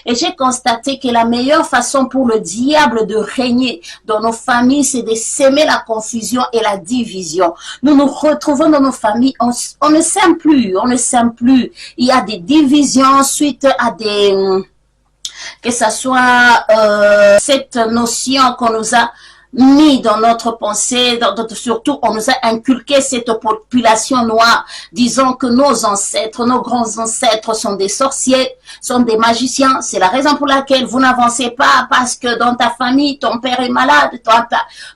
Et j'ai constaté que la meilleure façon pour le diable de régner dans nos familles, c'est de s'aimer la confusion et la division. Nous nous retrouvons dans nos familles, on ne s'aime plus, on ne s'aime plus. Il y a des divisions suite à des... que ça soit cette notion qu'on nous a mis dans notre pensée, surtout on nous a inculqué cette population noire, disons que nos ancêtres, nos grands ancêtres sont des sorciers, sont des magiciens. C'est la raison pour laquelle vous n'avancez pas, parce que dans ta famille, ton père est malade,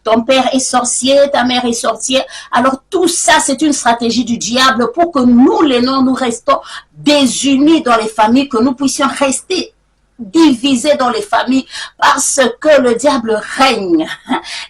ton père est sorcier, ta mère est sorcière. Alors tout ça, c'est une stratégie du diable pour que nous, les Noirs, nous restons désunis dans les familles, que nous puissions rester divisés dans les familles, parce que le diable règne.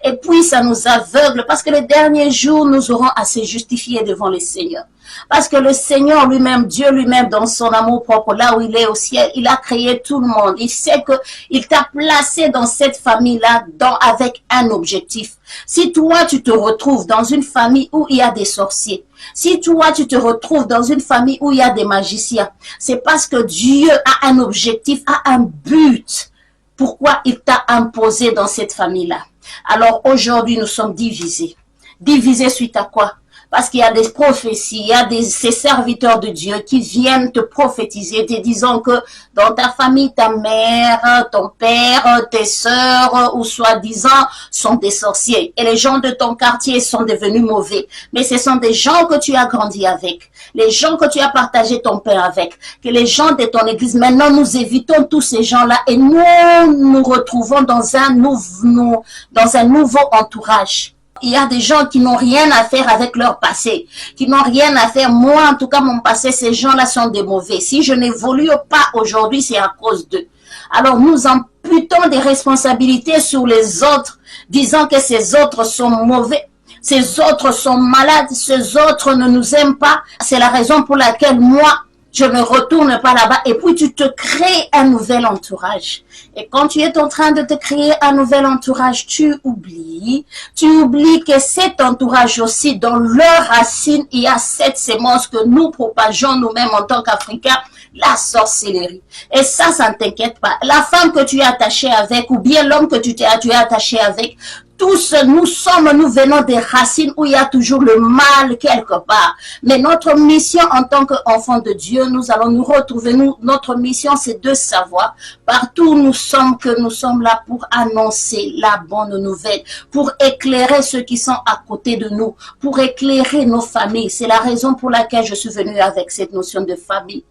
Et puis ça nous aveugle, parce que les derniers jours, nous aurons à se justifier devant le Seigneur. Parce que le Seigneur lui-même, Dieu lui-même, dans son amour propre, là où il est au ciel, il a créé tout le monde. Il sait que il t'a placé dans cette famille-là avec un objectif. Si toi, tu te retrouves dans une famille où il y a des sorciers, si toi, tu te retrouves dans une famille où il y a des magiciens, c'est parce que Dieu a un objectif, a un but. Pourquoi il t'a imposé dans cette famille-là? Alors aujourd'hui, nous sommes divisés. Divisés suite à quoi? Parce qu'il y a des prophéties, il y a ces serviteurs de Dieu qui viennent te prophétiser, te disant que dans ta famille, ta mère, ton père, tes sœurs, ou soi-disant, sont des sorciers. Et les gens de ton quartier sont devenus mauvais. Mais ce sont des gens que tu as grandi avec, les gens que tu as partagé ton père avec, que les gens de ton église. Maintenant, nous évitons tous ces gens-là et nous nous retrouvons dans un nouveau entourage. Il y a des gens qui n'ont rien à faire avec leur passé, qui n'ont rien à faire. Moi, en tout cas, mon passé, ces gens-là sont des mauvais. Si je n'évolue pas aujourd'hui, c'est à cause d'eux. Alors, nous imputons des responsabilités sur les autres, disant que ces autres sont mauvais, ces autres sont malades, ces autres ne nous aiment pas. C'est la raison pour laquelle moi, je ne retourne pas là-bas. Et puis, tu te crées un nouvel entourage. Et quand tu es en train de te créer un nouvel entourage, tu oublies que cet entourage aussi, dans leurs racines, il y a cette sémence que nous propageons nous-mêmes en tant qu'Africains, la sorcellerie. Et ça ne t'inquiète pas. La femme que tu es attachée avec, ou bien l'homme que tu es attaché avec, tous nous venons des racines où il y a toujours le mal quelque part. Mais notre mission en tant qu'enfants de Dieu, nous allons nous retrouver. Notre mission, c'est de savoir partout où nous sommes que nous sommes là pour annoncer la bonne nouvelle, pour éclairer ceux qui sont à côté de nous, pour éclairer nos familles. C'est la raison pour laquelle je suis venue avec cette notion de famille.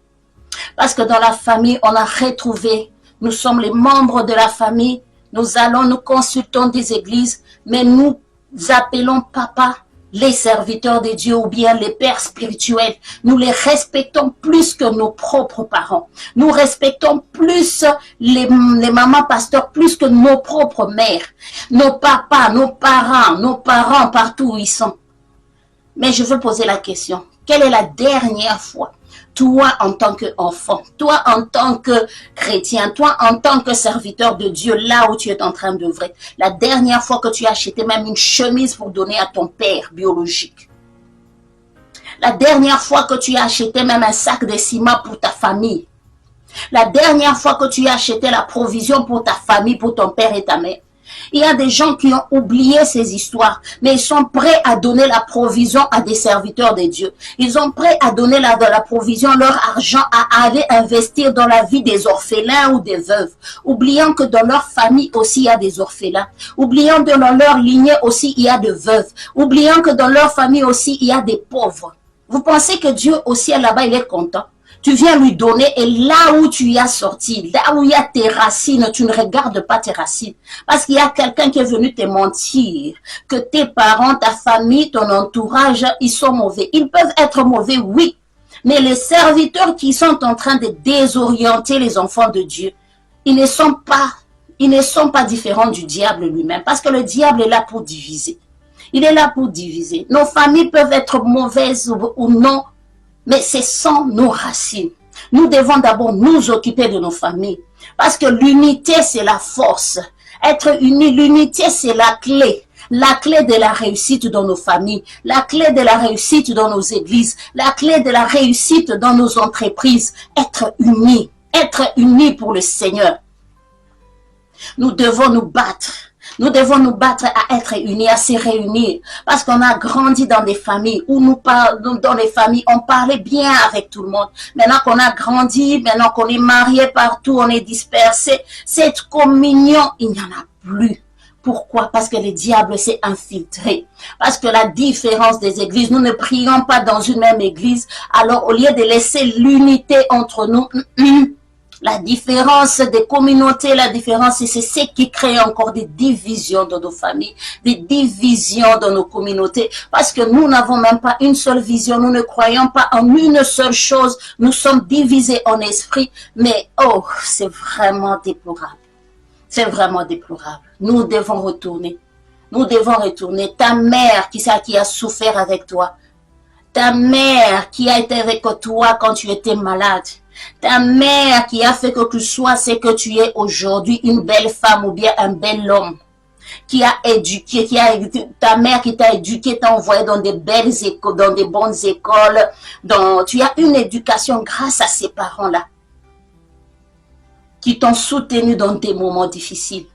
Parce que dans la famille, on a retrouvé, nous sommes les membres de la famille. Nous consultons des églises, mais nous appelons papa les serviteurs de Dieu ou bien les pères spirituels. Nous les respectons plus que nos propres parents. Nous respectons plus les mamans pasteurs plus que nos propres mères, nos papas, nos parents partout où ils sont. Mais je veux poser la question, quelle est la dernière fois, toi en tant qu'enfant, toi en tant que chrétien, toi en tant que serviteur de Dieu, là où tu es en train d'œuvrer, la dernière fois que tu as acheté même une chemise pour donner à ton père biologique, la dernière fois que tu as acheté même un sac de ciment pour ta famille, la dernière fois que tu as acheté la provision pour ta famille, pour ton père et ta mère. Il y a des gens qui ont oublié ces histoires, mais ils sont prêts à donner la provision à des serviteurs de Dieu. Ils sont prêts à donner la provision, leur argent, à aller investir dans la vie des orphelins ou des veuves, oubliant que dans leur famille aussi il y a des orphelins, oubliant que dans leur lignée aussi il y a des veuves, oubliant que dans leur famille aussi il y a des pauvres. Vous pensez que Dieu au ciel là-bas il est content? Tu viens lui donner et là où tu y as sorti, là où il y a tes racines, tu ne regardes pas tes racines. Parce qu'il y a quelqu'un qui est venu te mentir, que tes parents, ta famille, ton entourage, ils sont mauvais. Ils peuvent être mauvais, oui. Mais les serviteurs qui sont en train de désorienter les enfants de Dieu, ils ne sont pas différents du diable lui-même. Parce que le diable est là pour diviser. Il est là pour diviser. Nos familles peuvent être mauvaises ou non, mais ce sont nos racines. Nous devons d'abord nous occuper de nos familles. Parce que l'unité, c'est la force. Être unis, l'unité, c'est la clé. La clé de la réussite dans nos familles. La clé de la réussite dans nos églises. La clé de la réussite dans nos entreprises. Être unis. être unis pour le Seigneur. Nous devons nous battre. Nous devons nous battre à être unis, à se réunir. Parce qu'on a grandi dans des familles où dans les familles, on parlait bien avec tout le monde. Maintenant qu'on a grandi, maintenant qu'on est marié partout, on est dispersé. Cette communion, il n'y en a plus. Pourquoi? Parce que le diable s'est infiltré. Parce que la différence des églises, nous ne prions pas dans une même église. Alors, au lieu de laisser l'unité entre nous, la différence des communautés, la différence, c'est ce qui crée encore des divisions dans nos familles, des divisions dans nos communautés, parce que nous n'avons même pas une seule vision, nous ne croyons pas en une seule chose, nous sommes divisés en esprit, mais oh, c'est vraiment déplorable. C'est vraiment déplorable. Nous devons retourner. Nous devons retourner. Ta mère, qui a souffert avec toi. Ta mère qui a été avec toi quand tu étais malade. Ta mère qui a fait que tu sois ce que tu es aujourd'hui, une belle femme ou bien un bel homme. Qui a éduqué, ta mère qui t'a éduqué, t'a envoyé dans des belles écoles, dans des bonnes écoles. Tu as une éducation grâce à ces parents-là. Qui t'ont soutenu dans tes moments difficiles.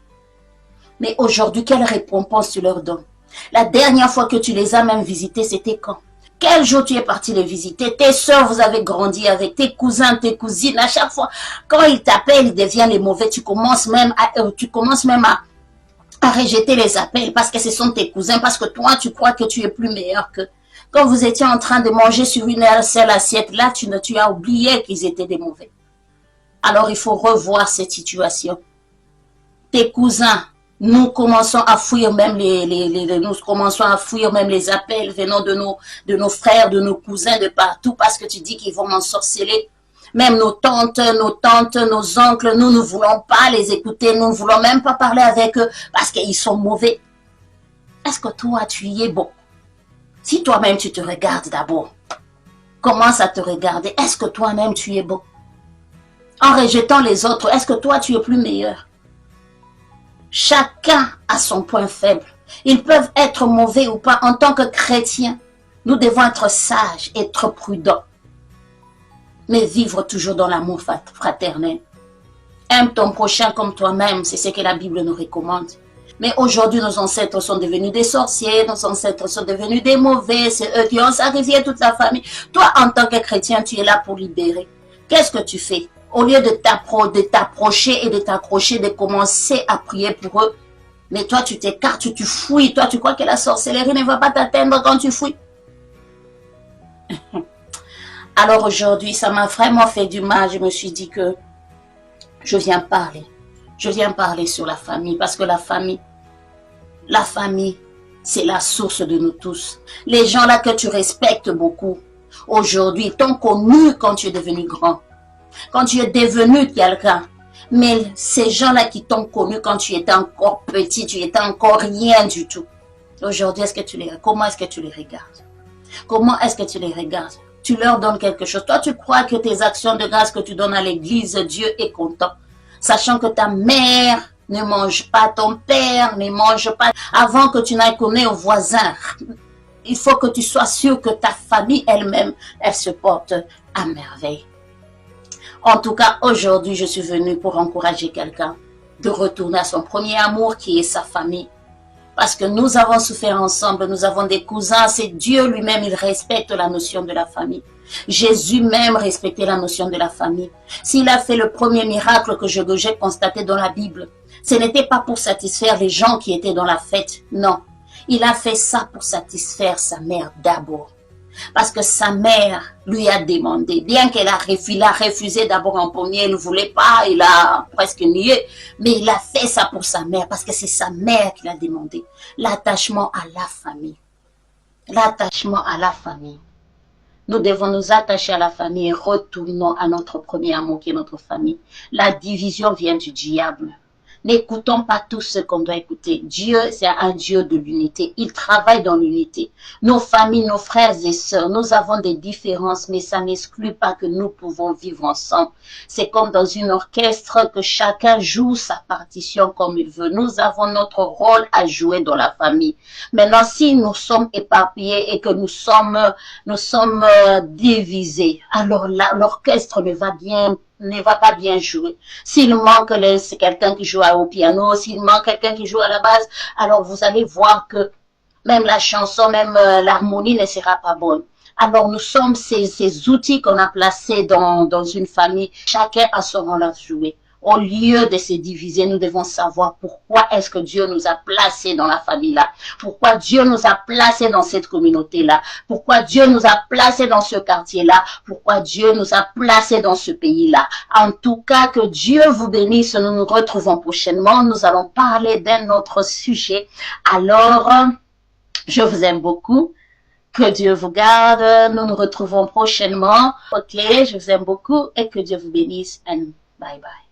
Mais aujourd'hui, quelle récompense tu leur donnes? La dernière fois que tu les as même visités, c'était quand? Quel jour tu es parti les visiter? Tes soeurs, vous avez grandi avec tes cousins, tes cousines. À chaque fois, quand ils t'appellent, ils deviennent les mauvais. Tu commences même à rejeter les appels parce que ce sont tes cousins, parce que toi, tu crois que tu es plus meilleur que... Quand vous étiez en train de manger sur une seule assiette, là, tu as oublié qu'ils étaient des mauvais. Alors, il faut revoir cette situation. Tes cousins, nous commençons à fuir même nous commençons à fuir même les appels venant de nos frères, de nos cousins, de partout, parce que tu dis qu'ils vont m'ensorceler. Même nos tantes, nos oncles, nous ne voulons pas les écouter, nous ne voulons même pas parler avec eux, parce qu'ils sont mauvais. Est-ce que toi, tu y es bon? Si toi-même, tu te regardes d'abord, commence à te regarder. Est-ce que toi-même, tu es bon? En rejetant les autres, est-ce que toi, tu es plus meilleur? Chacun a son point faible. Ils peuvent être mauvais ou pas. En tant que chrétiens, nous devons être sages, être prudents. Mais vivre toujours dans l'amour fraternel. Aime ton prochain comme toi-même, c'est ce que la Bible nous recommande. Mais aujourd'hui, nos ancêtres sont devenus des sorciers, nos ancêtres sont devenus des mauvais, c'est eux qui ont sacrifié toute la famille. Toi, en tant que chrétien, tu es là pour libérer. Qu'est-ce que tu fais? Au lieu de t'approcher et de t'accrocher, de commencer à prier pour eux, mais toi, tu t'écartes, tu fouilles. Toi, tu crois que la sorcellerie ne va pas t'atteindre quand tu fouilles? Alors aujourd'hui, ça m'a vraiment fait du mal. Je me suis dit que je viens parler. Je viens parler sur la famille, parce que la famille, c'est la source de nous tous. Les gens là que tu respectes beaucoup, aujourd'hui, t'ont connu quand tu es devenu grand. Quand tu es devenu quelqu'un, mais ces gens-là qui t'ont connu quand tu étais encore petit, tu étais encore rien du tout. Aujourd'hui, comment est-ce que tu les regardes? Comment est-ce que tu les regardes? Tu leur donnes quelque chose. Toi, tu crois que tes actions de grâce que tu donnes à l'église, Dieu est content. Sachant que ta mère ne mange pas, ton père ne mange pas. Avant que tu n'ailles connaître aux voisins, il faut que tu sois sûr que ta famille elle-même, elle se porte à merveille. En tout cas, aujourd'hui, je suis venue pour encourager quelqu'un de retourner à son premier amour qui est sa famille. Parce que nous avons souffert ensemble, nous avons des cousins, c'est Dieu lui-même, il respecte la notion de la famille. Jésus même respectait la notion de la famille. S'il a fait le premier miracle que j'ai constaté dans la Bible, ce n'était pas pour satisfaire les gens qui étaient dans la fête, non. Il a fait ça pour satisfaire sa mère d'abord. Parce que sa mère lui a demandé, bien qu'elle a refusé d'abord en premier, elle ne voulait pas, il a presque nié, mais il a fait ça pour sa mère, parce que c'est sa mère qui l'a demandé. L'attachement à la famille. L'attachement à la famille. Nous devons nous attacher à la famille et retournons à notre premier amour qui est notre famille. La division vient du diable. N'écoutons pas tout ce qu'on doit écouter. Dieu, c'est un Dieu de l'unité. Il travaille dans l'unité. Nos familles, nos frères et sœurs, nous avons des différences, mais ça n'exclut pas que nous pouvons vivre ensemble. C'est comme dans une orchestre que chacun joue sa partition comme il veut. Nous avons notre rôle à jouer dans la famille. Maintenant, si nous sommes éparpillés et que nous sommes divisés, alors l'orchestre ne va pas bien jouer, s'il manque c'est quelqu'un qui joue au piano, s'il manque quelqu'un qui joue à la basse, alors vous allez voir que même la chanson, même l'harmonie ne sera pas bonne. Alors nous sommes ces outils qu'on a placés dans une famille, chacun a son rôle à jouer. Au lieu de se diviser, nous devons savoir pourquoi est-ce que Dieu nous a placés dans la famille-là, pourquoi Dieu nous a placés dans cette communauté-là, pourquoi Dieu nous a placés dans ce quartier-là, pourquoi Dieu nous a placés dans ce pays-là. En tout cas, que Dieu vous bénisse. Nous nous retrouvons prochainement. Nous allons parler d'un autre sujet. Alors, je vous aime beaucoup. Que Dieu vous garde. Nous nous retrouvons prochainement. Ok, je vous aime beaucoup et que Dieu vous bénisse. And bye bye.